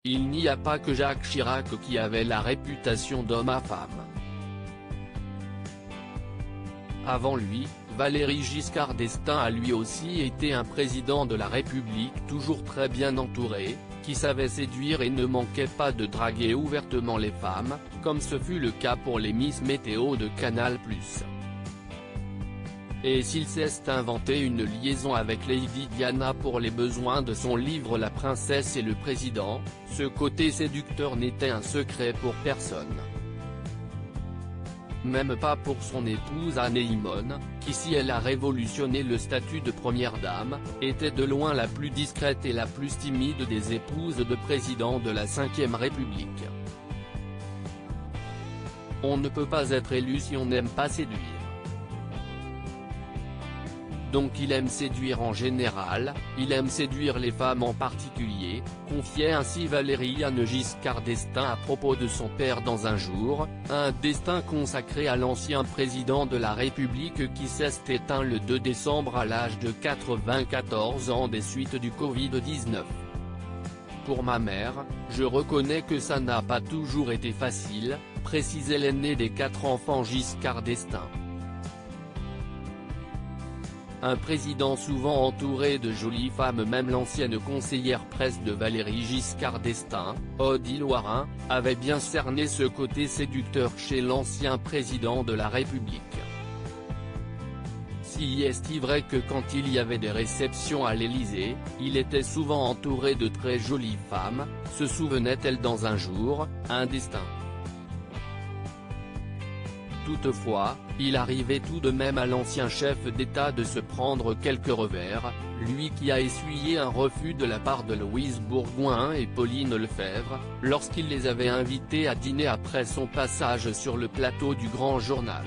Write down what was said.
il n'y a pas que Jacques Chirac qui avait la réputation d'homme à femme. Avant lui, Valéry Giscard d'Estaing a lui aussi été un président de la République toujours très bien entouré, qui savait séduire et ne manquait pas de draguer ouvertement les femmes, comme ce fut le cas pour les Miss Météo de Canal+. Et s'il s'est inventé une liaison avec Lady Diana pour les besoins de son livre La Princesse et le Président, ce côté séducteur n'était un secret pour personne. Même pas pour son épouse Anémone, qui si elle a révolutionné le statut de première dame, était de loin la plus discrète et la plus timide des épouses de président de la Ve République. On ne peut pas être élu si on n'aime pas séduire. Donc il aime séduire en général, il aime séduire les femmes en particulier, confiait ainsi Valéry à Giscard d'Estaing à propos de son père dans Un jour, un destin consacré à l'ancien président de la République qui s'est éteint le 2 décembre à l'âge de 94 ans des suites du Covid-19. Pour ma mère, je reconnais que ça n'a pas toujours été facile, précisait l'aîné des 4 enfants Giscard d'Estaing. Un président souvent entouré de jolies femmes. Même l'ancienne conseillère presse de Valéry Giscard d'Estaing, Odile Warin, avait bien cerné ce côté séducteur chez l'ancien président de la République. Si est vrai que quand il y avait des réceptions à l'Élysée, il était souvent entouré de très jolies femmes, se souvenait-elle dans Un jour, un destin. Toutefois, il arrivait tout de même à l'ancien chef d'État de se prendre quelques revers, lui qui a essuyé un refus de la part de Louise Bourgoin et Pauline Lefebvre, lorsqu'il les avait invités à dîner après son passage sur le plateau du Grand Journal.